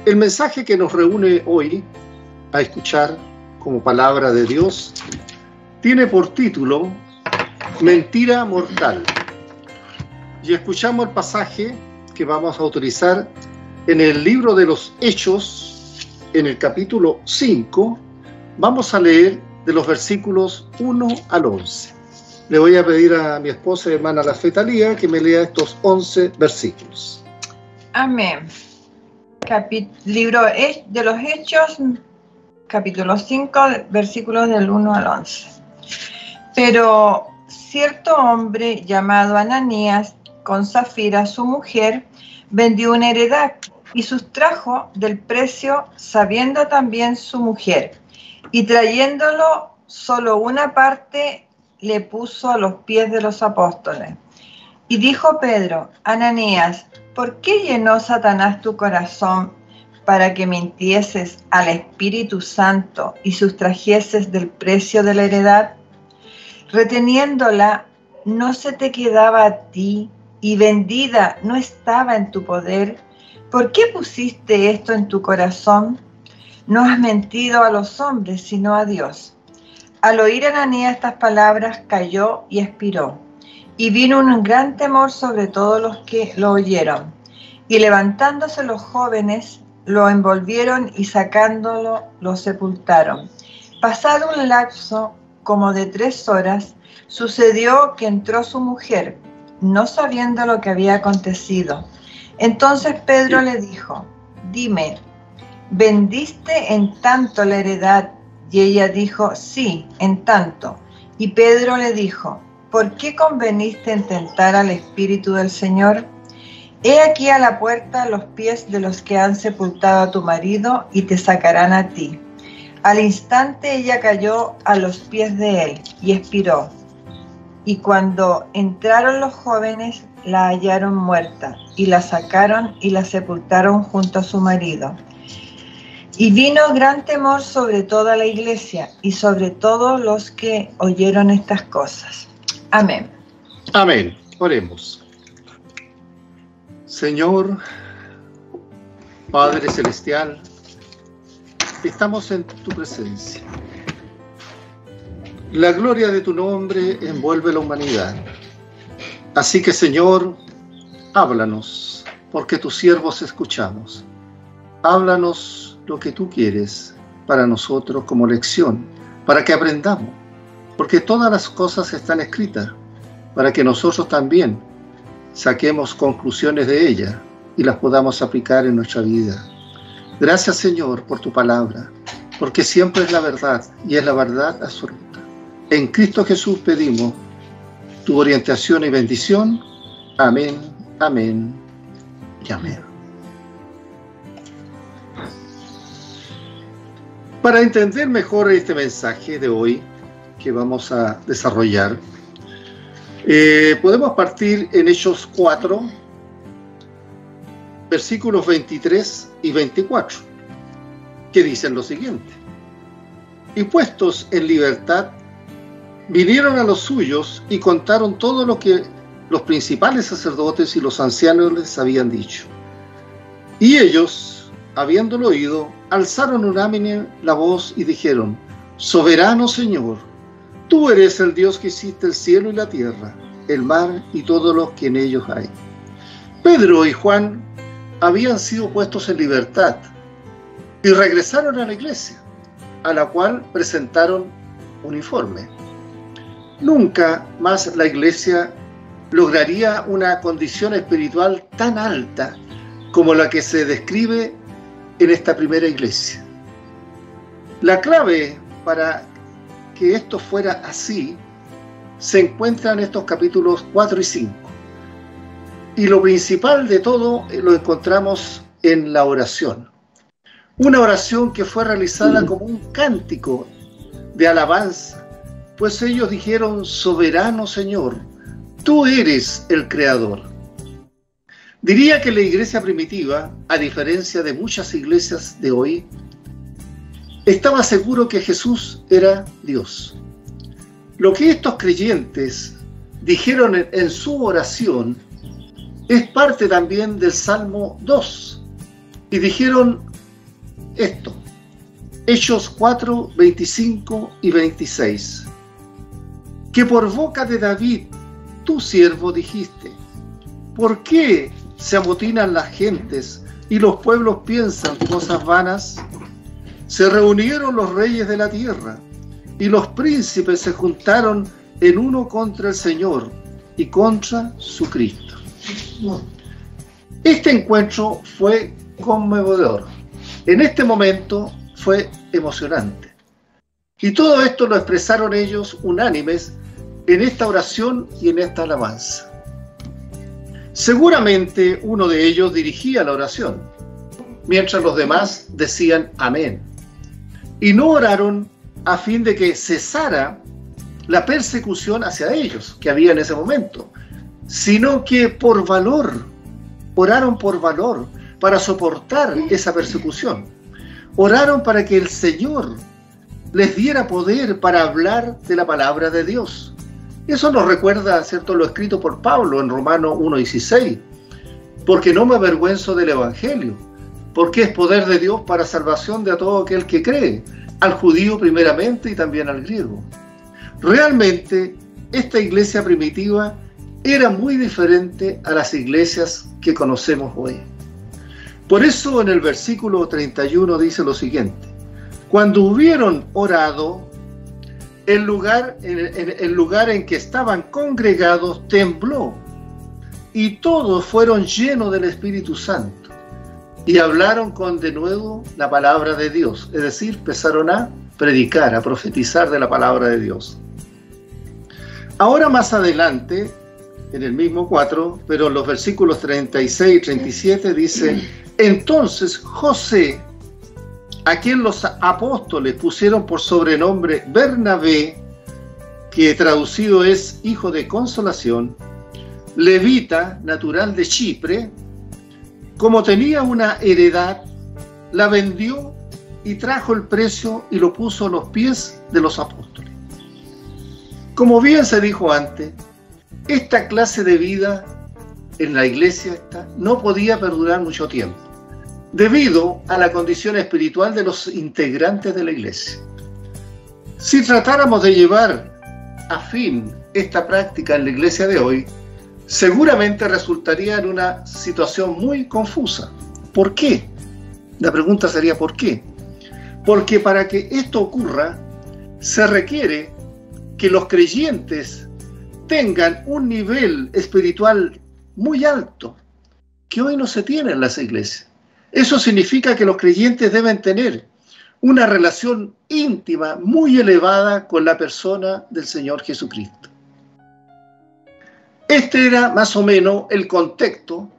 El mensaje que nos reúne hoy a escuchar como palabra de Dios tiene por título Mentira mortal. Y escuchamos el pasaje que vamos a utilizar en el libro de los Hechos, en el capítulo 5. Vamos a leer de los versículos 1 al 11. Le voy a pedir a mi esposa y hermana la fe Talía que me lea estos 11 versículos. Amén. Libro de los Hechos, capítulo 5, versículos del 1 al 11. Pero cierto hombre llamado Ananías, con Zafira, su mujer, vendió una heredad y sustrajo del precio, sabiendo también su mujer, y trayéndolo solo una parte, le puso a los pies de los apóstoles. Y dijo Pedro: Ananías, ¿por qué llenó Satanás tu corazón para que mintieses al Espíritu Santo y sustrajeses del precio de la heredad? Reteniéndola, ¿no se te quedaba a ti, y vendida no estaba en tu poder? ¿Por qué pusiste esto en tu corazón? No has mentido a los hombres, sino a Dios. Al oír Ananías estas palabras, cayó y expiró. Y vino un gran temor sobre todos los que lo oyeron. Y levantándose los jóvenes, lo envolvieron y sacándolo, lo sepultaron. Pasado un lapso como de 3 horas, sucedió que entró su mujer, no sabiendo lo que había acontecido. Entonces Pedro le dijo: Dime, ¿vendiste en tanto la heredad? Y ella dijo: Sí, en tanto. Y Pedro le dijo: ¿Por qué conveniste en tentar al Espíritu del Señor? He aquí a la puerta los pies de los que han sepultado a tu marido, y te sacarán a ti. Al instante ella cayó a los pies de él y expiró. Y cuando entraron los jóvenes, la hallaron muerta, y la sacaron y la sepultaron junto a su marido. Y vino gran temor sobre toda la iglesia y sobre todos los que oyeron estas cosas. Amén. Amén. Oremos. Señor, Padre Celestial, estamos en tu presencia. La gloria de tu nombre envuelve la humanidad. Así que, Señor, háblanos, porque tus siervos escuchamos. Háblanos lo que tú quieres para nosotros como lección, para que aprendamos, porque todas las cosas están escritas, para que nosotros también saquemos conclusiones de ellas y las podamos aplicar en nuestra vida. Gracias, Señor, por tu palabra, porque siempre es la verdad y es la verdad absoluta. En Cristo Jesús pedimos tu orientación y bendición. Amén, amén y amén. Para entender mejor este mensaje de hoy que vamos a desarrollar, podemos partir en Hechos 4, versículos 23 y 24, que dicen lo siguiente: Y puestos en libertad, vinieron a los suyos y contaron todo lo que los principales sacerdotes y los ancianos les habían dicho. Y ellos, habiéndolo oído, alzaron unánime la voz y dijeron: Soberano Señor, tú eres el Dios que hiciste el cielo y la tierra, el mar y todo lo que en ellos hay. Pedro y Juan habían sido puestos en libertad y regresaron a la iglesia, a la cual presentaron un informe. Nunca más la iglesia lograría una condición espiritual tan alta como la que se describe en esta primera iglesia. La clave para que esto fuera así se encuentra en estos capítulos 4 y 5. Y lo principal de todo lo encontramos en la oración. Una oración que fue realizada como un cántico de alabanza, pues ellos dijeron: Soberano Señor, tú eres el Creador. Diría que la iglesia primitiva, a diferencia de muchas iglesias de hoy, estaba seguro que Jesús era Dios. Lo que estos creyentes dijeron en su oración es parte también del Salmo 2. Y dijeron: esto. Hechos 4, 25 y 26. Que por boca de David, tu siervo, dijiste: ¿por qué se amotinan las gentes y los pueblos piensan cosas vanas? Se reunieron los reyes de la tierra y los príncipes se juntaron en uno contra el Señor y contra su Cristo. Este encuentro fue conmovedor. En este momento fue emocionante. Y todo esto lo expresaron ellos unánimes en esta oración y en esta alabanza. Seguramente uno de ellos dirigía la oración, mientras los demás decían amén. Y no oraron a fin de que cesara la persecución hacia ellos que había en ese momento, sino que por valor, oraron por valor para soportar esa persecución. Oraron para que el Señor les diera poder para hablar de la palabra de Dios. Eso nos recuerda, ¿cierto?, lo escrito por Pablo en Romanos 1:16. Porque no me avergüenzo del Evangelio, porque es poder de Dios para salvación de todo aquel que cree, al judío primeramente y también al griego. Realmente, esta iglesia primitiva era muy diferente a las iglesias que conocemos hoy. Por eso en el versículo 31 dice lo siguiente: cuando hubieron orado, el lugar en que estaban congregados tembló, y todos fueron llenos del Espíritu Santo, y hablaron con denuedo la palabra de Dios. Es decir, empezaron a predicar, a profetizar de la palabra de Dios. Ahora más adelante, en el mismo 4, pero en los versículos 36 y 37 dice: entonces José, a quien los apóstoles pusieron por sobrenombre Bernabé, que traducido es hijo de consolación, levita, natural de Chipre, como tenía una heredad, la vendió y trajo el precio y lo puso a los pies de los apóstoles. Como bien se dijo antes, esta clase de vida en la iglesia no podía perdurar mucho tiempo, debido a la condición espiritual de los integrantes de la iglesia. Si tratáramos de llevar a fin esta práctica en la iglesia de hoy, seguramente resultaría en una situación muy confusa. ¿Por qué? La pregunta sería ¿por qué? Porque para que esto ocurra, se requiere que los creyentes tengan un nivel espiritual muy alto, que hoy no se tiene en las iglesias. Eso significa que los creyentes deben tener una relación íntima muy elevada con la persona del Señor Jesucristo. Este era más o menos el contexto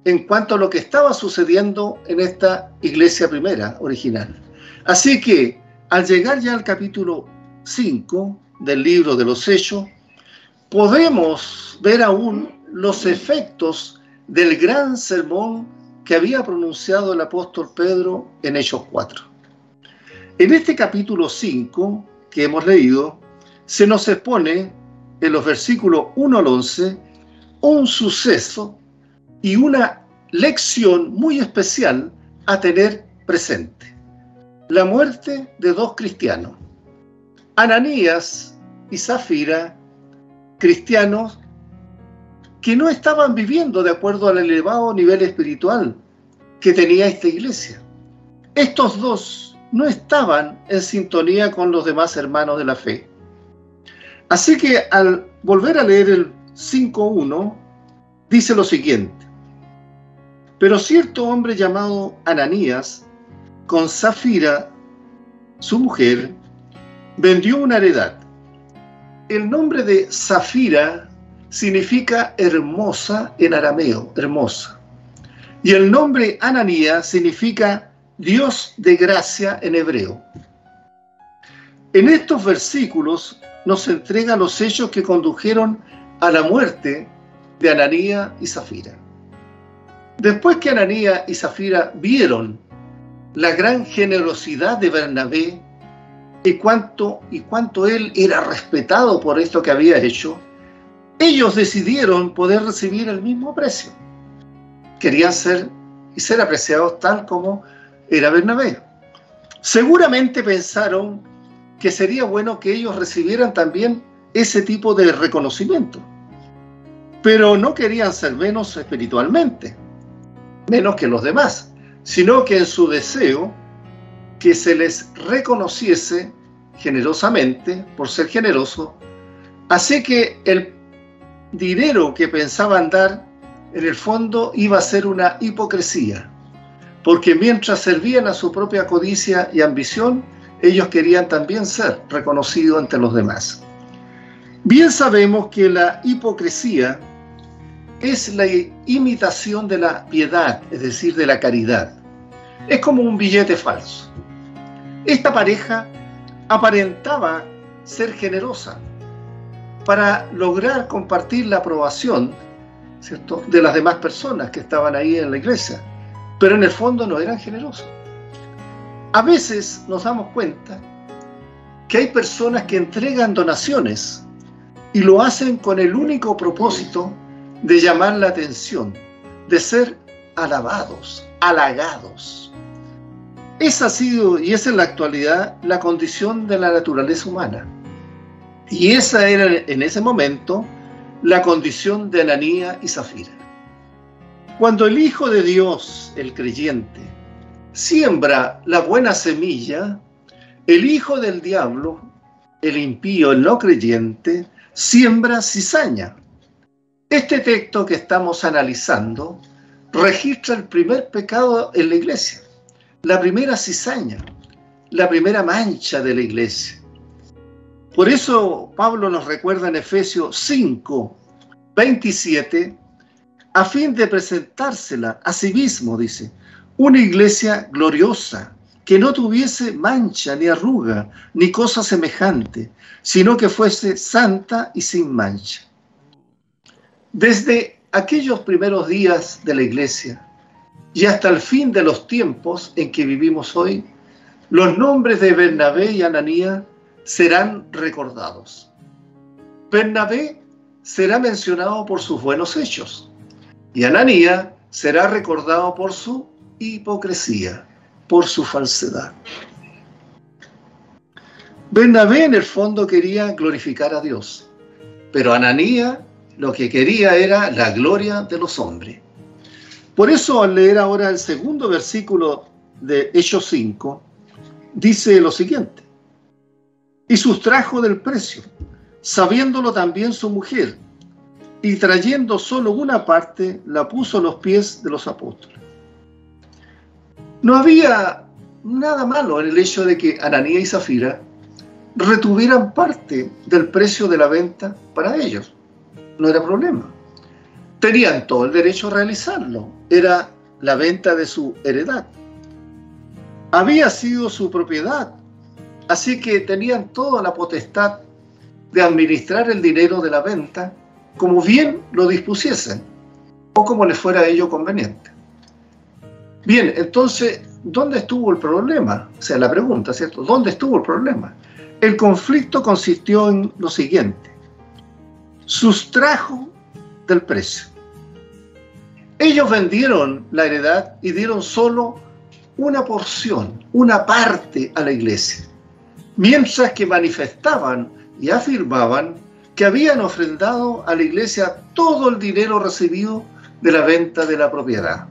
en cuanto a lo que estaba sucediendo en esta iglesia primera, original. Así que, al llegar ya al capítulo 5 del libro de los Hechos, podemos ver aún los efectos del gran sermón que había pronunciado el apóstol Pedro en Hechos 4. En este capítulo 5 que hemos leído, se nos expone en los versículos 1 al 11 un suceso y una lección muy especial a tener presente: la muerte de dos cristianos, Ananías y Zafira, cristianos que no estaban viviendo de acuerdo al elevado nivel espiritual que tenía esta iglesia. Estos dos no estaban en sintonía con los demás hermanos de la fe. Así que al volver a leer el 5:1, dice lo siguiente: pero cierto hombre llamado Ananías, con Zafira, su mujer, vendió una heredad. El nombre de Zafira significa hermosa en arameo, hermosa. Y el nombre Ananías significa Dios de gracia en hebreo. En estos versículos nos entrega los hechos que condujeron a la muerte de Ananías y Zafira. Después que Ananías y Zafira vieron la gran generosidad de Bernabé y cuánto él era respetado por esto que había hecho, ellos decidieron poder recibir el mismo precio. Querían ser apreciados tal como era Bernabé. Seguramente pensaron que sería bueno que ellos recibieran también ese tipo de reconocimiento, pero no querían ser menos espiritualmente, menos que los demás, sino que en su deseo que se les reconociese generosamente por ser generoso. Así que el dinero que pensaban dar, en el fondo iba a ser una hipocresía, porque mientras servían a su propia codicia y ambición, ellos querían también ser reconocidos ante los demás. Bien sabemos que la hipocresía es la imitación de la piedad, es decir, de la caridad. Es como un billete falso. Esta pareja aparentaba ser generosa para lograr compartir la aprobación, ¿cierto?, de las demás personas que estaban ahí en la iglesia, pero en el fondo no eran generosos. A veces nos damos cuenta que hay personas que entregan donaciones y lo hacen con el único propósito de llamar la atención, de ser alabados, halagados. Esa ha sido y es en la actualidad la condición de la naturaleza humana. Y esa era en ese momento la condición de Ananías y Zafira. Cuando el Hijo de Dios, el creyente, siembra la buena semilla, el hijo del diablo, el impío, el no creyente, siembra cizaña. Este texto que estamos analizando registra el primer pecado en la iglesia, la primera cizaña, la primera mancha de la iglesia. Por eso Pablo nos recuerda en Efesios 5, 27, a fin de presentársela a sí mismo, dice, una iglesia gloriosa, que no tuviese mancha, ni arruga, ni cosa semejante, sino que fuese santa y sin mancha. Desde aquellos primeros días de la iglesia y hasta el fin de los tiempos en que vivimos hoy, los nombres de Bernabé y Ananías serán recordados. Bernabé será mencionado por sus buenos hechos y Ananías será recordado por su hipocresía, por su falsedad. Bernabé en el fondo quería glorificar a Dios, pero Ananías lo que quería era la gloria de los hombres. Por eso al leer ahora el segundo versículo de Hechos 5, dice lo siguiente: y sustrajo del precio, sabiéndolo también su mujer, y trayendo solo una parte, la puso a los pies de los apóstoles. No había nada malo en el hecho de que Ananías y Zafira retuvieran parte del precio de la venta para ellos. No era problema. Tenían todo el derecho a realizarlo. Era la venta de su heredad. Había sido su propiedad. Así que tenían toda la potestad de administrar el dinero de la venta como bien lo dispusiesen o como les fuera a ello conveniente. Bien, entonces, ¿dónde estuvo el problema? O sea, la pregunta, ¿cierto? ¿Dónde estuvo el problema? El conflicto consistió en lo siguiente: sustrajo del precio. Ellos vendieron la heredad y dieron solo una porción, una parte a la iglesia, mientras que manifestaban y afirmaban que habían ofrendado a la iglesia todo el dinero recibido de la venta de la propiedad.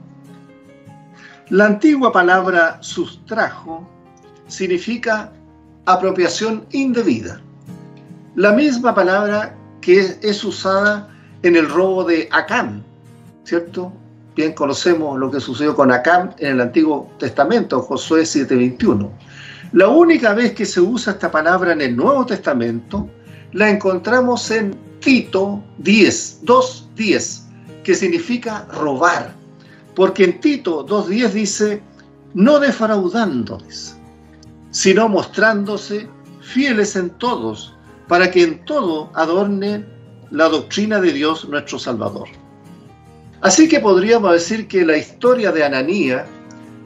La antigua palabra sustrajo significa apropiación indebida. La misma palabra que es usada en el robo de Acán, ¿cierto? Bien conocemos lo que sucedió con Acán en el Antiguo Testamento, Josué 7:21. La única vez que se usa esta palabra en el Nuevo Testamento la encontramos en Tito 2:10, que significa robar. Porque en Tito 2:10 dice, no defraudándoles, sino mostrándose fieles en todos, para que en todo adornen la doctrina de Dios nuestro Salvador. Así que podríamos decir que la historia de Ananías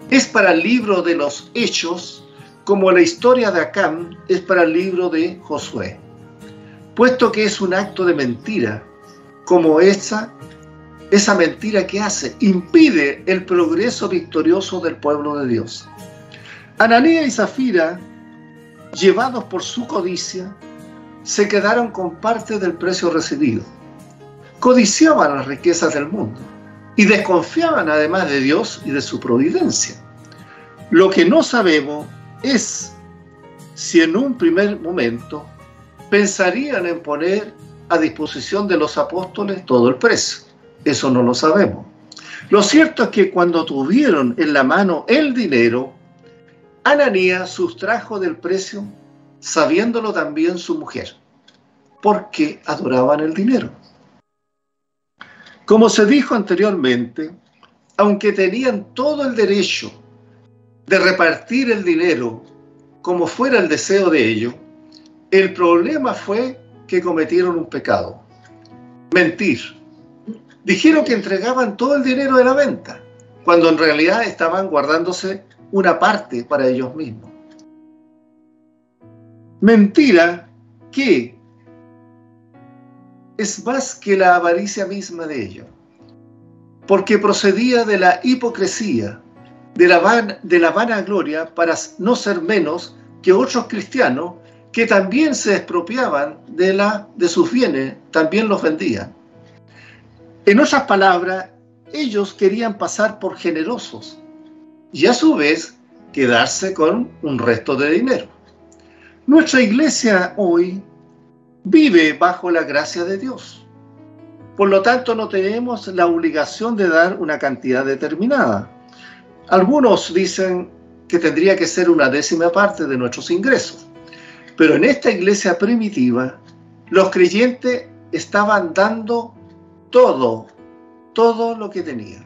es para el libro de los Hechos, como la historia de Acán es para el libro de Josué, puesto que es un acto de mentira, como esa mentira que hace, impide el progreso victorioso del pueblo de Dios. Ananías y Zafira, llevados por su codicia, se quedaron con parte del precio recibido. Codiciaban las riquezas del mundo y desconfiaban además de Dios y de su providencia. Lo que no sabemos es si en un primer momento pensarían en poner a disposición de los apóstoles todo el precio. Eso no lo sabemos. Lo cierto es que cuando tuvieron en la mano el dinero, Ananías sustrajo del precio, sabiéndolo también su mujer, porque adoraban el dinero. Como se dijo anteriormente, aunque tenían todo el derecho de repartir el dinero como fuera el deseo de ellos, el problema fue que cometieron un pecado: mentir. Dijeron que entregaban todo el dinero de la venta, cuando en realidad estaban guardándose una parte para ellos mismos. Mentira que es más que la avaricia misma de ellos, porque procedía de la hipocresía, de la vanagloria, para no ser menos que otros cristianos que también se expropiaban de sus bienes, también los vendían. En otras palabras, ellos querían pasar por generosos y a su vez quedarse con un resto de dinero. Nuestra iglesia hoy vive bajo la gracia de Dios. Por lo tanto, no tenemos la obligación de dar una cantidad determinada. Algunos dicen que tendría que ser una décima parte de nuestros ingresos. Pero en esta iglesia primitiva, los creyentes estaban dando todo lo que tenían.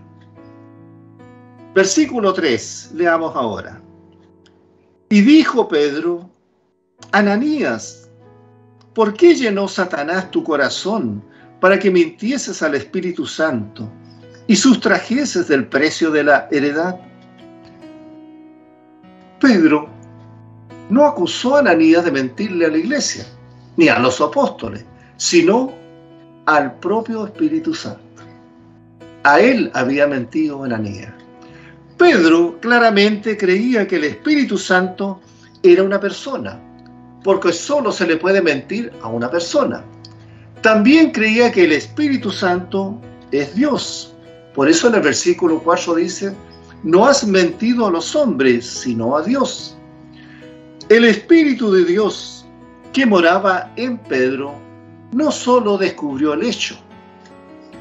Versículo 3, leamos ahora. Y dijo Pedro: Ananías, ¿por qué llenó Satanás tu corazón para que mintieses al Espíritu Santo y sustrajeses del precio de la heredad? Pedro no acusó a Ananías de mentirle a la iglesia, ni a los apóstoles, sino al propio Espíritu Santo. A él había mentido Ananías. Pedro claramente creía que el Espíritu Santo era una persona, porque solo se le puede mentir a una persona. También creía que el Espíritu Santo es Dios. Por eso en el versículo 4 dice: no has mentido a los hombres, sino a Dios. El Espíritu de Dios que moraba en Pedro no solo descubrió el hecho,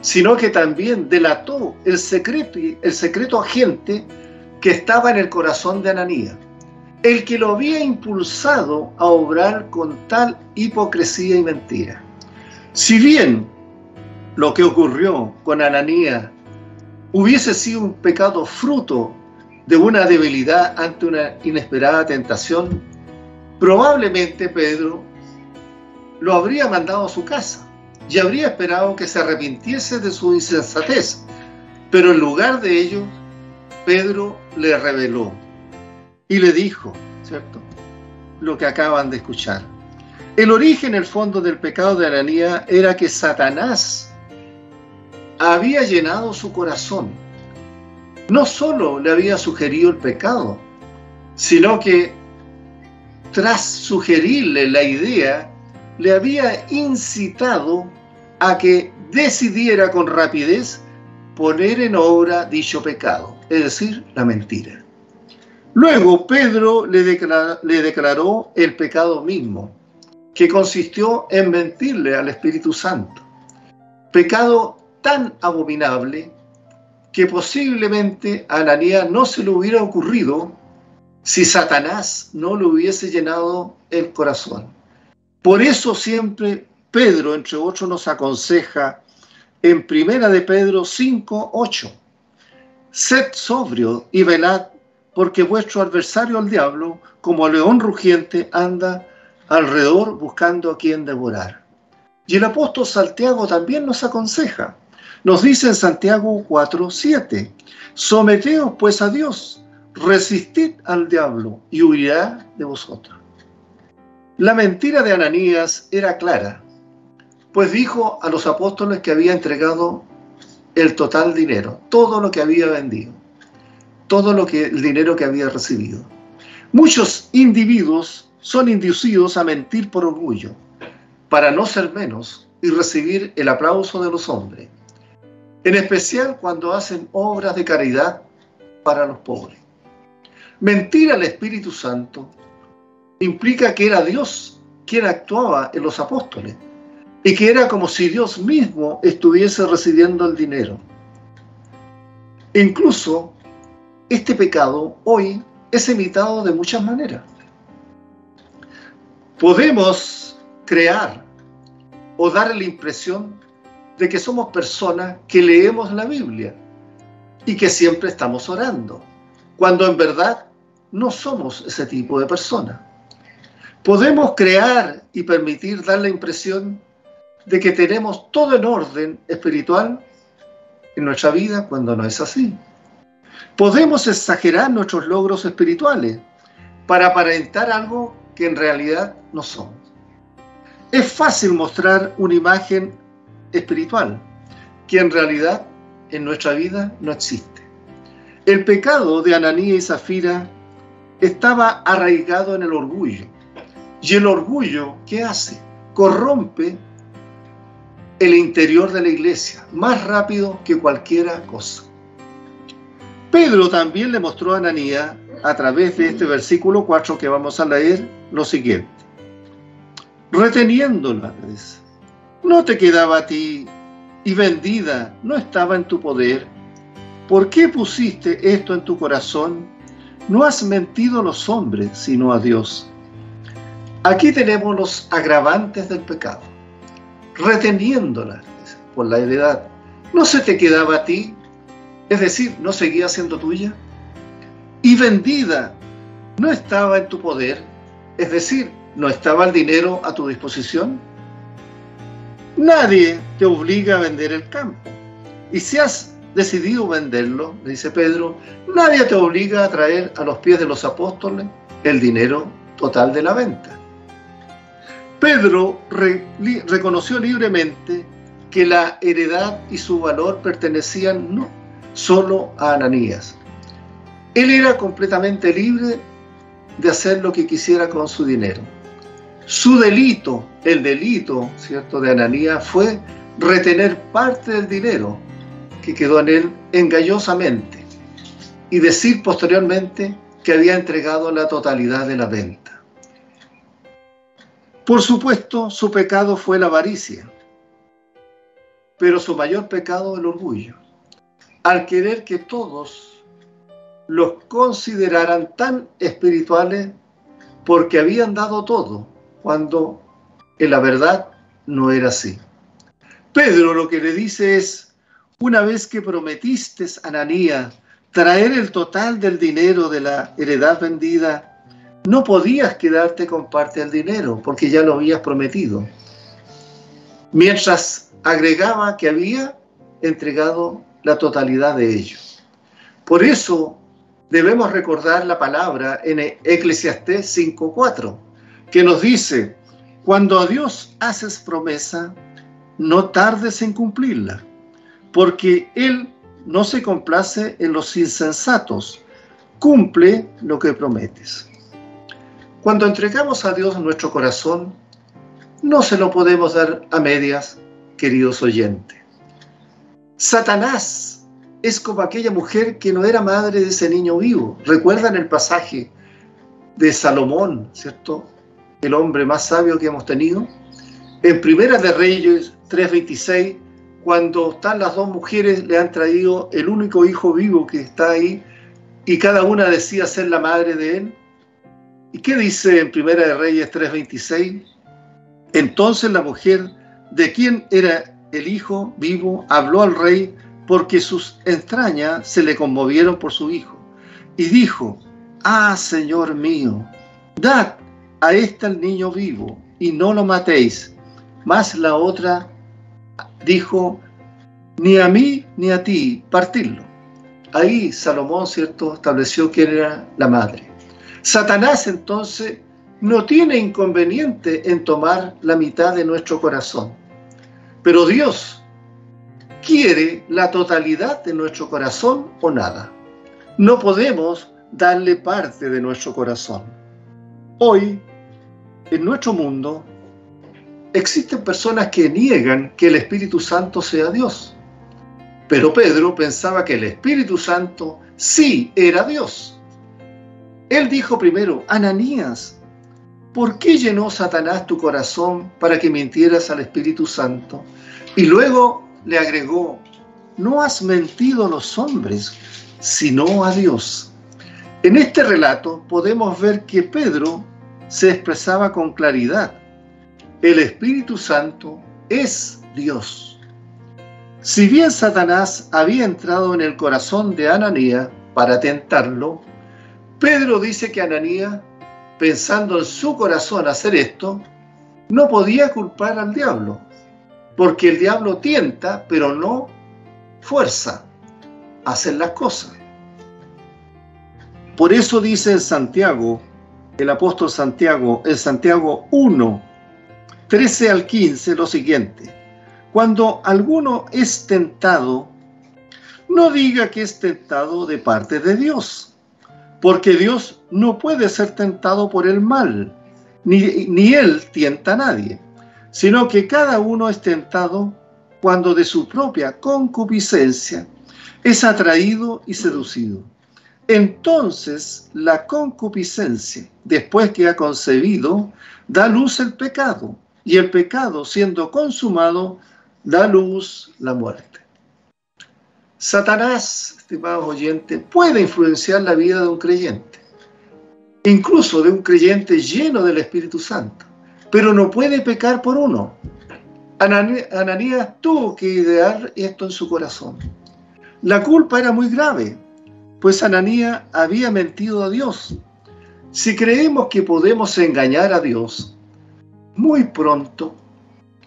sino que también delató el secreto agente que estaba en el corazón de Ananías, el que lo había impulsado a obrar con tal hipocresía y mentira. Si bien lo que ocurrió con Ananías hubiese sido un pecado fruto de una debilidad ante una inesperada tentación, probablemente Pedro lo habría mandado a su casa y habría esperado que se arrepintiese de su insensatez. Pero en lugar de ello, Pedro le reveló y le dijo, ¿cierto?, lo que acaban de escuchar. El origen, el fondo del pecado de Ananías era que Satanás había llenado su corazón. No solo le había sugerido el pecado, sino que tras sugerirle la idea, le había incitado a que decidiera con rapidez poner en obra dicho pecado, es decir, la mentira. Luego Pedro le declaró el pecado mismo, que consistió en mentirle al Espíritu Santo. Pecado tan abominable que posiblemente a Ananías no se le hubiera ocurrido si Satanás no le hubiese llenado el corazón. Por eso siempre Pedro, entre otros, nos aconseja en 1 de Pedro 5:8: sed sobrio y velad, porque vuestro adversario el diablo, como león rugiente, anda alrededor buscando a quien devorar. Y el apóstol Santiago también nos aconseja. Nos dice en Santiago 4:7: someteos pues a Dios, resistid al diablo y huirá de vosotros. La mentira de Ananías era clara, pues dijo a los apóstoles que había entregado el total dinero, todo lo que había vendido, el dinero que había recibido. Muchos individuos son inducidos a mentir por orgullo, para no ser menos y recibir el aplauso de los hombres, en especial cuando hacen obras de caridad para los pobres. Mentir al Espíritu Santo implica que era Dios quien actuaba en los apóstoles y que era como si Dios mismo estuviese recibiendo el dinero. Incluso este pecado hoy es imitado de muchas maneras. Podemos crear o dar la impresión de que somos personas que leemos la Biblia y que siempre estamos orando, cuando en verdad no somos ese tipo de personas. Podemos crear y permitir dar la impresión de que tenemos todo en orden espiritual en nuestra vida cuando no es así. Podemos exagerar nuestros logros espirituales para aparentar algo que en realidad no somos. Es fácil mostrar una imagen espiritual que en realidad en nuestra vida no existe. El pecado de Ananías y Zafira estaba arraigado en el orgullo. Y el orgullo, ¿qué hace? Corrompe el interior de la iglesia más rápido que cualquier cosa. Pedro también le mostró a Ananías, a través de este versículo 4 que vamos a leer, lo siguiente. Reteniéndola, no te quedaba a ti, y vendida no estaba en tu poder. ¿Por qué pusiste esto en tu corazón? No has mentido a los hombres, sino a Dios. Aquí tenemos los agravantes del pecado. Reteniéndola por la heredad, ¿no se te quedaba a ti? Es decir, ¿no seguía siendo tuya? Y vendida, ¿no estaba en tu poder? Es decir, ¿no estaba el dinero a tu disposición? Nadie te obliga a vender el campo. Y si has decidido venderlo, le dice Pedro, nadie te obliga a traer a los pies de los apóstoles el dinero total de la venta. Pedro reconoció libremente que la heredad y su valor pertenecían no solo a Ananías. Él era completamente libre de hacer lo que quisiera con su dinero. Su delito, el delito, ¿cierto?, de Ananías fue retener parte del dinero que quedó en él engañosamente y decir posteriormente que había entregado la totalidad de la venta. Por supuesto, su pecado fue la avaricia, pero su mayor pecado el orgullo, al querer que todos los consideraran tan espirituales porque habían dado todo, cuando en la verdad no era así. Pedro lo que le dice es, una vez que prometiste, Ananías, traer el total del dinero de la heredad vendida, no podías quedarte con parte del dinero, porque ya lo habías prometido. Mientras agregaba que había entregado la totalidad de ello. Por eso debemos recordar la palabra en Eclesiastés 5:4, que nos dice, cuando a Dios haces promesa, no tardes en cumplirla, porque Él no se complace en los insensatos, cumple lo que prometes. Cuando entregamos a Dios nuestro corazón, no se lo podemos dar a medias, queridos oyentes. Satanás es como aquella mujer que no era madre de ese niño vivo. ¿Recuerdan el pasaje de Salomón, cierto? El hombre más sabio que hemos tenido. En Primera de Reyes 3:26, cuando están las dos mujeres, le han traído el único hijo vivo que está ahí, y cada una decía ser la madre de él. ¿Y qué dice en Primera de Reyes 3:26? Entonces la mujer, de quien era el hijo vivo, habló al rey porque sus entrañas se le conmovieron por su hijo. Y dijo, ah, Señor mío, dad a el niño vivo y no lo matéis. Mas la otra dijo, ni a mí ni a ti partirlo. Ahí Salomón, ¿cierto?, estableció quién era la madre. Satanás entonces no tiene inconveniente en tomar la mitad de nuestro corazón, pero Dios quiere la totalidad de nuestro corazón o nada. No podemos darle parte de nuestro corazón. Hoy, en nuestro mundo, existen personas que niegan que el Espíritu Santo sea Dios. Pero Pedro pensaba que el Espíritu Santo sí era Dios. Él dijo primero: Ananías, ¿por qué llenó Satanás tu corazón para que mintieras al Espíritu Santo? Y luego le agregó: no has mentido a los hombres, sino a Dios. En este relato podemos ver que Pedro se expresaba con claridad: el Espíritu Santo es Dios. Si bien Satanás había entrado en el corazón de Ananías para tentarlo, Pedro dice que Ananías, pensando en su corazón hacer esto, no podía culpar al diablo, porque el diablo tienta, pero no fuerza a hacer las cosas. Por eso dice en Santiago, el apóstol Santiago, en Santiago 1, 13 al 15, lo siguiente: cuando alguno es tentado, no diga que es tentado de parte de Dios, porque Dios no puede ser tentado por el mal, ni Él tienta a nadie, sino que cada uno es tentado cuando de su propia concupiscencia es atraído y seducido. Entonces la concupiscencia, después que ha concebido, da luz el pecado, y el pecado, siendo consumado, da luz la muerte. Satanás, estimados oyentes, puede influenciar la vida de un creyente, incluso de un creyente lleno del Espíritu Santo, pero no puede pecar por uno. Ananías tuvo que idear esto en su corazón. La culpa era muy grave, pues Ananías había mentido a Dios. Si creemos que podemos engañar a Dios, muy pronto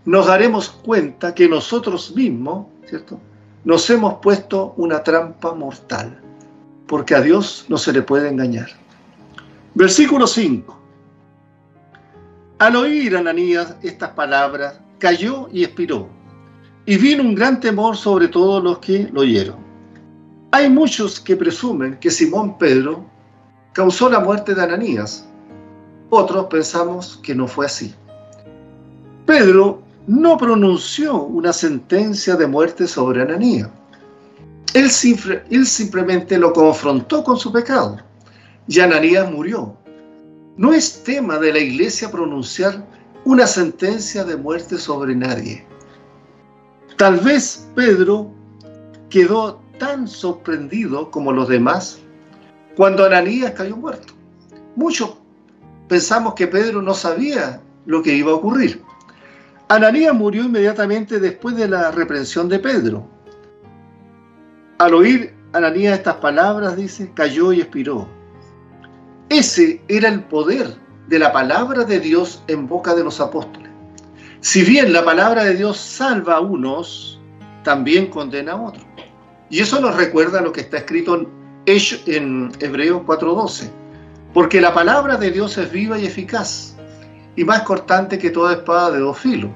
nos daremos cuenta que nosotros mismos, ¿cierto?, nos hemos puesto una trampa mortal, porque a Dios no se le puede engañar. Versículo 5. Al oír Ananías estas palabras, cayó y expiró, y vino un gran temor sobre todos los que lo oyeron. Hay muchos que presumen que Simón Pedro causó la muerte de Ananías. Otros pensamos que no fue así. Pedro no pronunció una sentencia de muerte sobre Ananías. Él simplemente lo confrontó con su pecado, y Ananías murió. No es tema de la iglesia pronunciar una sentencia de muerte sobre nadie. Tal vez Pedro quedó tan sorprendido como los demás cuando Ananías cayó muerto. Muchos pensamos que Pedro no sabía lo que iba a ocurrir. Ananías murió inmediatamente después de la reprensión de Pedro. Al oír Ananías estas palabras, dice, cayó y expiró. Ese era el poder de la palabra de Dios en boca de los apóstoles. Si bien la palabra de Dios salva a unos, también condena a otros. Y eso nos recuerda lo que está escrito en Hebreos 4:12. Porque la palabra de Dios es viva y eficaz, y más cortante que toda espada de dos filos,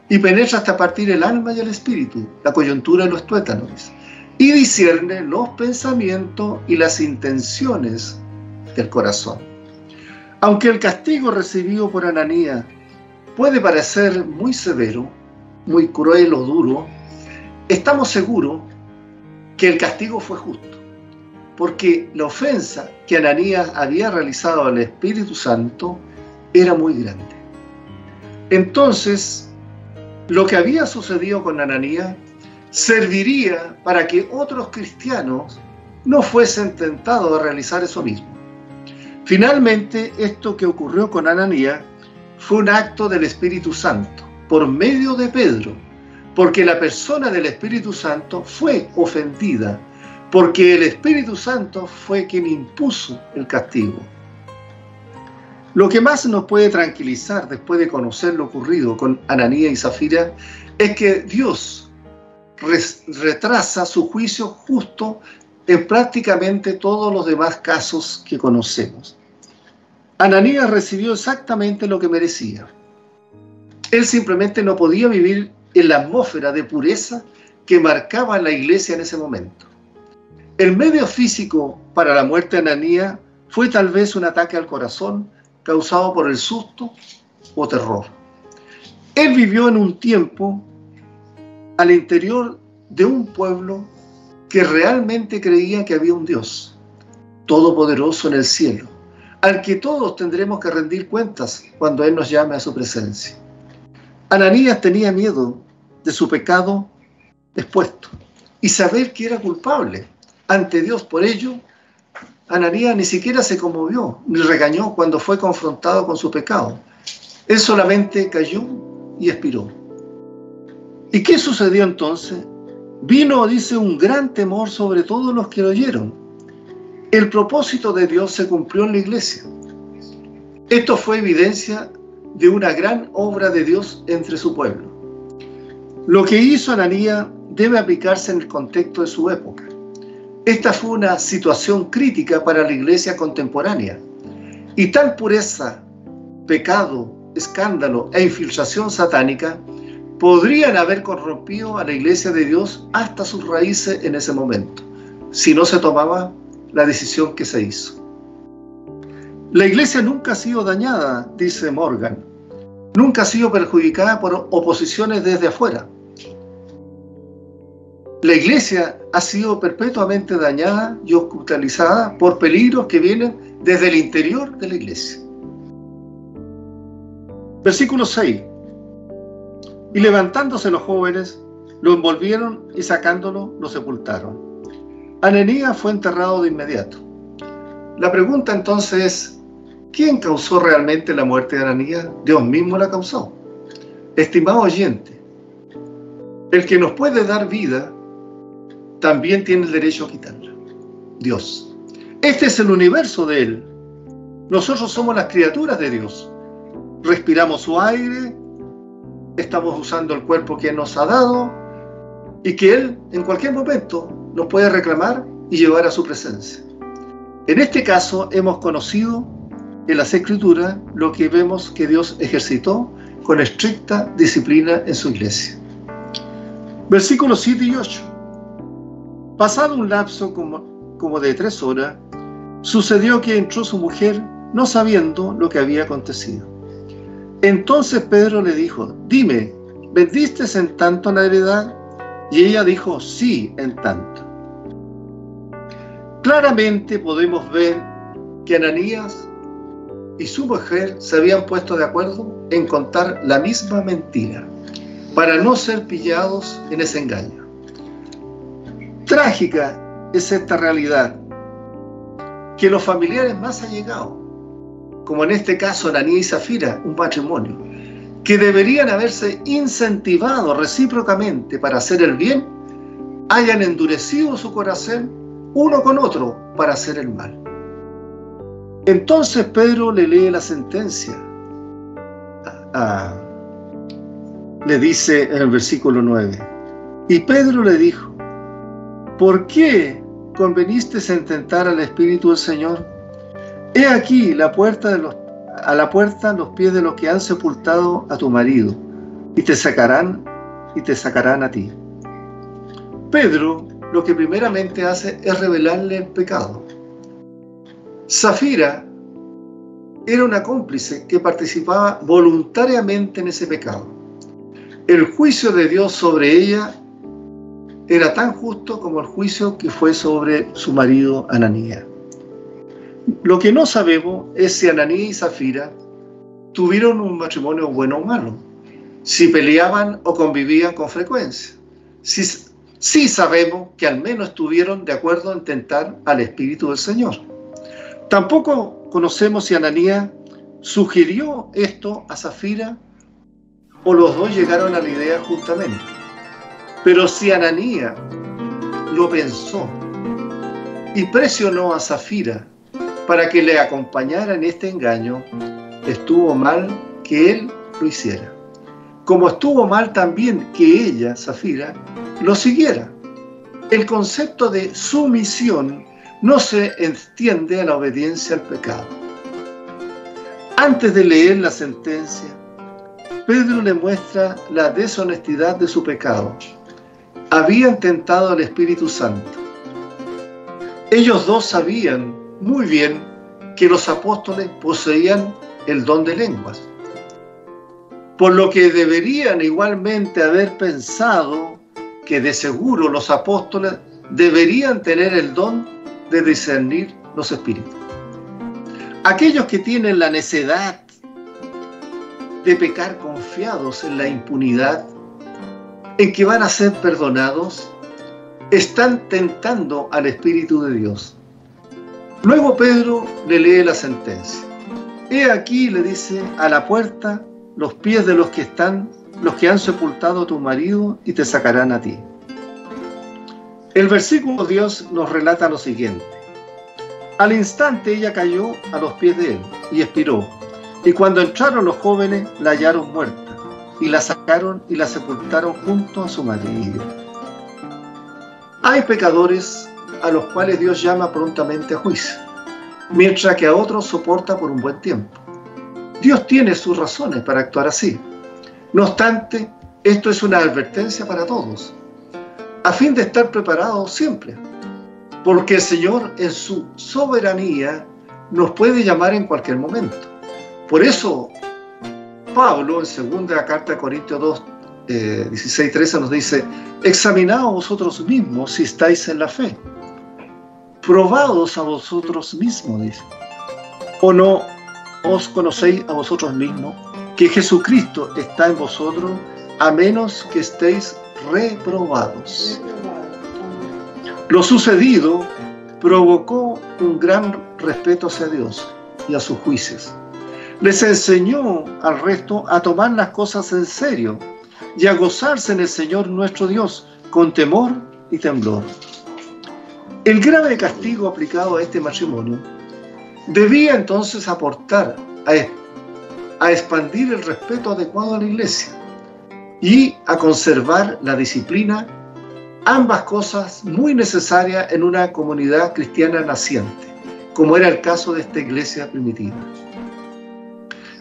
y penetra hasta partir el alma y el espíritu, la coyuntura y los tuétanos, y discierne los pensamientos y las intenciones del corazón. Aunque el castigo recibido por Ananías puede parecer muy severo, muy cruel o duro, estamos seguros que el castigo fue justo, porque la ofensa que Ananías había realizado al Espíritu Santo era muy grande. Entonces, lo que había sucedido con Ananías serviría para que otros cristianos no fuesen tentados a realizar eso mismo. Finalmente, esto que ocurrió con Ananías fue un acto del Espíritu Santo, por medio de Pedro, porque la persona del Espíritu Santo fue ofendida, porque el Espíritu Santo fue quien impuso el castigo. Lo que más nos puede tranquilizar después de conocer lo ocurrido con Ananías y Zafira es que Dios retrasa su juicio justo en prácticamente todos los demás casos que conocemos. Ananías recibió exactamente lo que merecía. Él simplemente no podía vivir en la atmósfera de pureza que marcaba la iglesia en ese momento. El medio físico para la muerte de Ananías fue tal vez un ataque al corazón causado por el susto o terror. Él vivió en un tiempo al interior de un pueblo que realmente creía que había un Dios todopoderoso en el cielo, al que todos tendremos que rendir cuentas cuando Él nos llame a su presencia. Ananías tenía miedo de su pecado expuesto y saber que era culpable ante Dios. Por ello, Ananías ni siquiera se conmovió ni regañó cuando fue confrontado con su pecado. Él solamente cayó y expiró. ¿Y qué sucedió entonces? Vino, dice, un gran temor sobre todos los que lo oyeron. El propósito de Dios se cumplió en la iglesia. Esto fue evidencia de una gran obra de Dios entre su pueblo. Lo que hizo Ananías debe aplicarse en el contexto de su época. Esta fue una situación crítica para la iglesia contemporánea, y tal pureza, pecado, escándalo e infiltración satánica podrían haber corrompido a la iglesia de Dios hasta sus raíces en ese momento, si no se tomaba la decisión que se hizo. La iglesia nunca ha sido dañada, dice Morgan, nunca ha sido perjudicada por oposiciones desde afuera. La iglesia ha sido perpetuamente dañada y hospitalizada por peligros que vienen desde el interior de la iglesia. Versículo 6. Y levantándose los jóvenes, lo envolvieron y sacándolo, lo sepultaron. Ananías fue enterrado de inmediato. La pregunta entonces es, ¿quién causó realmente la muerte de Ananías? Dios mismo la causó. Estimado oyente, el que nos puede dar vida también tiene el derecho a quitarla. Dios. Este es el universo de Él. Nosotros somos las criaturas de Dios. Respiramos su aire, estamos usando el cuerpo que Él nos ha dado y que Él en cualquier momento nos puede reclamar y llevar a su presencia. En este caso hemos conocido en las Escrituras lo que vemos que Dios ejercitó con estricta disciplina en su iglesia. Versículos 7 y 8. Pasado un lapso como de 3 horas, sucedió que entró su mujer no sabiendo lo que había acontecido. Entonces Pedro le dijo, dime, ¿vendiste en tanto la heredad? Y ella dijo, sí, en tanto. Claramente podemos ver que Ananías y su mujer se habían puesto de acuerdo en contar la misma mentira para no ser pillados en ese engaño. Trágica es esta realidad, que los familiares más allegados, como en este caso Ananías y Zafira, un matrimonio, que deberían haberse incentivado recíprocamente para hacer el bien, hayan endurecido su corazón uno con otro para hacer el mal. Entonces Pedro le lee la sentencia. Le dice en el versículo 9, y Pedro le dijo, ¿por qué conveniste en tentar al Espíritu del Señor? He aquí a la puerta los pies de los que han sepultado a tu marido, y te sacarán a ti. Pedro lo que primeramente hace es revelarle el pecado. Zafira era una cómplice que participaba voluntariamente en ese pecado. El juicio de Dios sobre ella era tan justo como el juicio que fue sobre su marido Ananías. Lo que no sabemos es si Ananías y Zafira tuvieron un matrimonio bueno o malo, si peleaban o convivían con frecuencia. Sí sabemos que al menos estuvieron de acuerdo en tentar al Espíritu del Señor. Tampoco conocemos si Ananías sugirió esto a Zafira o los dos llegaron a la idea juntamente. Pero si Ananías lo pensó y presionó a Zafira para que le acompañara en este engaño, estuvo mal que él lo hiciera. Como estuvo mal también que ella, Zafira, lo siguiera. El concepto de sumisión no se extiende a la obediencia al pecado. Antes de leer la sentencia, Pedro le muestra la deshonestidad de su pecado. Habían tentado al Espíritu Santo. Ellos dos sabían muy bien que los apóstoles poseían el don de lenguas, por lo que deberían igualmente haber pensado que de seguro los apóstoles deberían tener el don de discernir los espíritus. Aquellos que tienen la necedad de pecar confiados en la impunidad, en que van a ser perdonados, están tentando al Espíritu de Dios. Luego Pedro le lee la sentencia. He aquí, le dice, a la puerta los pies de los que han sepultado a tu marido y te sacarán a ti. El versículo Dios nos relata lo siguiente. Al instante ella cayó a los pies de él y expiró. Y cuando entraron los jóvenes, la hallaron muerta y la sacaron y la sepultaron junto a su marido. Hay pecadores a los cuales Dios llama prontamente a juicio, mientras que a otros soporta por un buen tiempo. Dios tiene sus razones para actuar así. No obstante, esto es una advertencia para todos, a fin de estar preparados siempre, porque el Señor en su soberanía nos puede llamar en cualquier momento. Por eso, Pablo, en segunda carta de Corintios 2, 16-13 nos dice: examinaos vosotros mismos si estáis en la fe. Probados a vosotros mismos, dice. ¿O no os conocéis a vosotros mismos que Jesucristo está en vosotros, a menos que estéis reprobados? Lo sucedido provocó un gran respeto hacia Dios y a sus juicios. Les enseñó al resto a tomar las cosas en serio y a gozarse en el Señor nuestro Dios con temor y temblor. El grave castigo aplicado a este matrimonio debía entonces aportar a expandir el respeto adecuado a la iglesia y a conservar la disciplina, ambas cosas muy necesarias en una comunidad cristiana naciente, como era el caso de esta iglesia primitiva.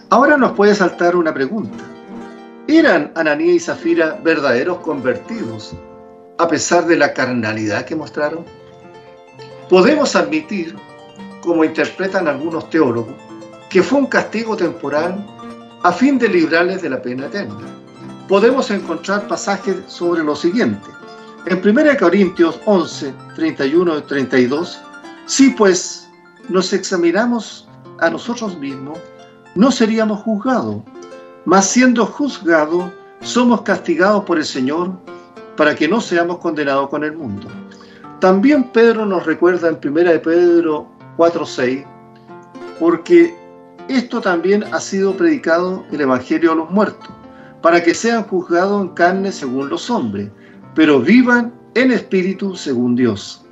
Ahora nos puede saltar una pregunta. ¿Eran Ananías y Zafira verdaderos convertidos a pesar de la carnalidad que mostraron? Podemos admitir, como interpretan algunos teólogos, que fue un castigo temporal a fin de librarles de la pena eterna. Podemos encontrar pasajes sobre lo siguiente. En 1 Corintios 11, 31 y 32, si pues nos examinamos a nosotros mismos, no seríamos juzgados, mas siendo juzgados, somos castigados por el Señor para que no seamos condenados con el mundo. También Pedro nos recuerda en 1 de Pedro 4:6, porque esto también ha sido predicado el Evangelio a los muertos, para que sean juzgados en carne según los hombres, pero vivan en espíritu según Dios.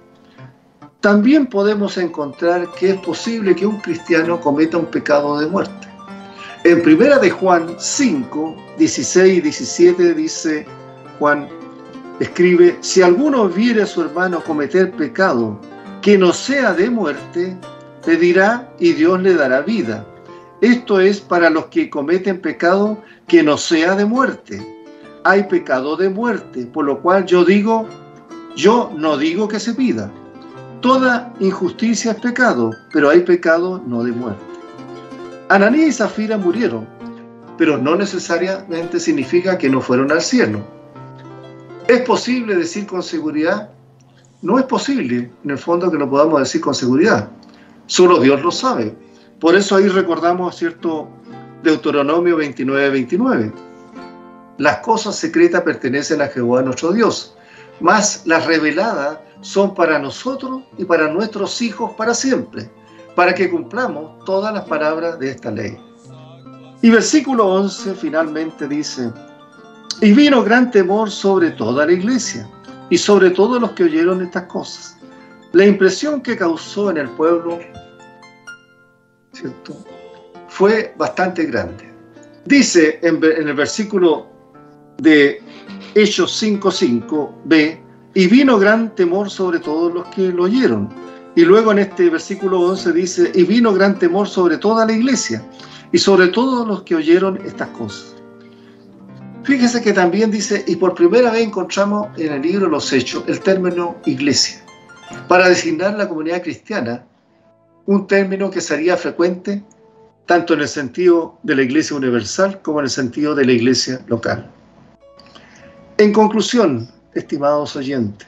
También podemos encontrar que es posible que un cristiano cometa un pecado de muerte. En 1 de Juan 5, 16 y 17 dice Juan, escribe: si alguno viere a su hermano cometer pecado que no sea de muerte, pedirá y Dios le dará vida. Esto es para los que cometen pecado que no sea de muerte. Hay pecado de muerte, por lo cual yo no digo que se pida. Toda injusticia es pecado, pero hay pecado no de muerte. Ananías y Zafira murieron, pero no necesariamente significa que no fueron al cielo. ¿Es posible decir con seguridad? No es posible, en el fondo, que lo podamos decir con seguridad. Solo Dios lo sabe. Por eso ahí recordamos cierto Deuteronomio 29:29. Las cosas secretas pertenecen a Jehová nuestro Dios, mas las reveladas son para nosotros y para nuestros hijos para siempre, para que cumplamos todas las palabras de esta ley. Y versículo 11 finalmente dice: y vino gran temor sobre toda la iglesia y sobre todos los que oyeron estas cosas. La impresión que causó en el pueblo, ¿cierto?, fue bastante grande. Dice en el versículo de Hechos 5:5b: y vino gran temor sobre todos los que lo oyeron. Y luego en este versículo 11 dice: y vino gran temor sobre toda la iglesia y sobre todos los que oyeron estas cosas. Fíjese que también dice, y por primera vez encontramos en el libro de los Hechos el término iglesia. para designar la comunidad cristiana, un término que sería frecuente tanto en el sentido de la Iglesia universal como en el sentido de la Iglesia local. En conclusión, estimados oyentes,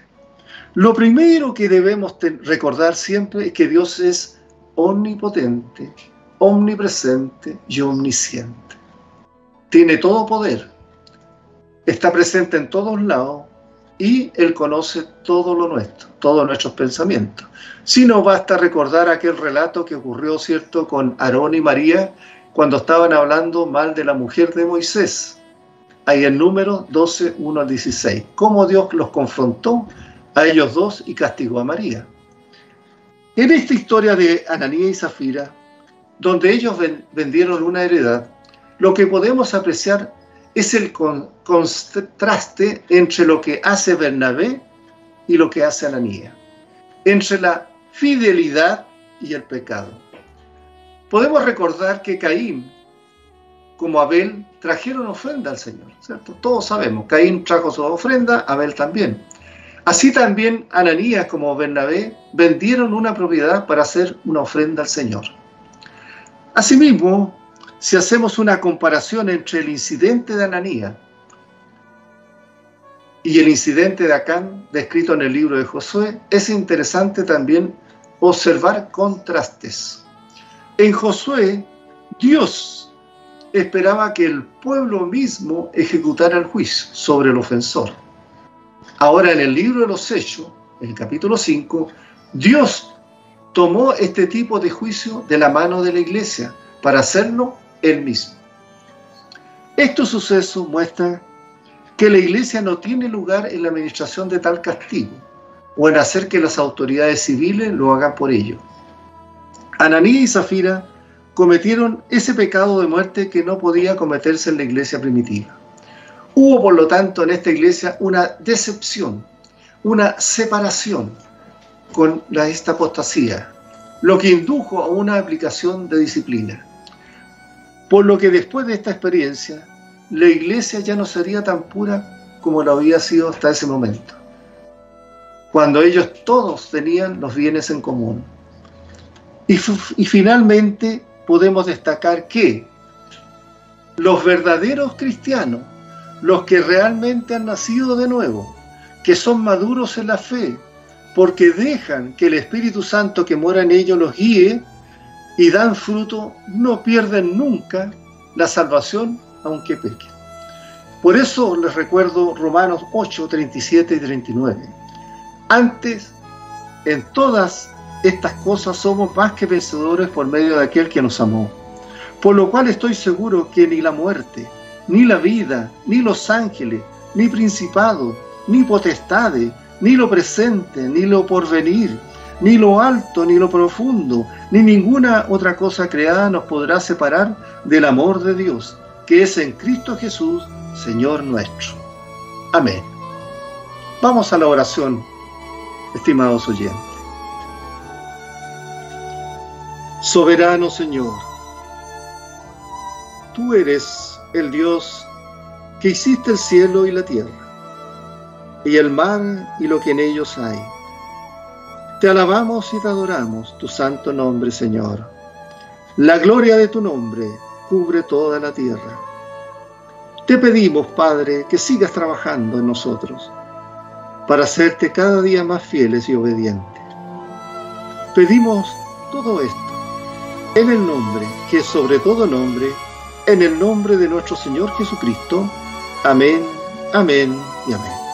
lo primero que debemos recordar siempre es que Dios es omnipotente, omnipresente y omnisciente. Tiene todo poder, está presente en todos lados y Él conoce todo lo nuestro, todos nuestros pensamientos. Si no, basta recordar aquel relato que ocurrió, ¿cierto?, con Aarón y María cuando estaban hablando mal de la mujer de Moisés. Ahí en Números 12, 1 al 16. Cómo Dios los confrontó a ellos dos y castigó a María. En esta historia de Ananías y Zafira, donde ellos vendieron una heredad, lo que podemos apreciar es el contraste entre lo que hace Bernabé y lo que hace Ananías, entre la fidelidad y el pecado. Podemos recordar que Caín, como Abel, trajeron ofrenda al Señor, ¿cierto? Todos sabemos, Caín trajo su ofrenda, Abel también. Así también Ananías como Bernabé vendieron una propiedad para hacer una ofrenda al Señor. Asimismo, si hacemos una comparación entre el incidente de Ananías y el incidente de Acán, descrito en el libro de Josué, es interesante también observar contrastes. En Josué, Dios esperaba que el pueblo mismo ejecutara el juicio sobre el ofensor. Ahora, en el libro de los Hechos, en el capítulo 5, Dios tomó este tipo de juicio de la mano de la iglesia para hacerlo Él mismo. Estos sucesos muestran que la iglesia no tiene lugar en la administración de tal castigo o en hacer que las autoridades civiles lo hagan por ello. Ananías y Zafira cometieron ese pecado de muerte que no podía cometerse en la iglesia primitiva. Hubo, por lo tanto, en esta iglesia una decepción, una separación con esta apostasía, lo que indujo a una aplicación de disciplina. Por lo que después de esta experiencia, la iglesia ya no sería tan pura como lo había sido hasta ese momento, cuando ellos todos tenían los bienes en común. Y finalmente podemos destacar que los verdaderos cristianos, los que realmente han nacido de nuevo, que son maduros en la fe, porque dejan que el Espíritu Santo que mora en ellos los guíe y dan fruto, no pierden nunca la salvación, aunque pequen. Por eso les recuerdo Romanos 8, 37 y 39. Antes, en todas estas cosas somos más que vencedores por medio de aquel que nos amó. Por lo cual estoy seguro que ni la muerte, ni la vida, ni los ángeles, ni principados, ni potestades, ni lo presente, ni lo porvenir, ni lo alto, ni lo profundo, ni ninguna otra cosa creada nos podrá separar del amor de Dios, que es en Cristo Jesús, Señor nuestro. Amén. Vamos a la oración, estimados oyentes. Soberano Señor, tú eres el Dios que hiciste el cielo y la tierra, y el mar y lo que en ellos hay. Te alabamos y te adoramos tu santo nombre, Señor. La gloria de tu nombre cubre toda la tierra. Te pedimos, Padre, que sigas trabajando en nosotros para hacerte cada día más fieles y obedientes. Pedimos todo esto en el nombre, que es sobre todo nombre, en el nombre de nuestro Señor Jesucristo. Amén, amén y amén.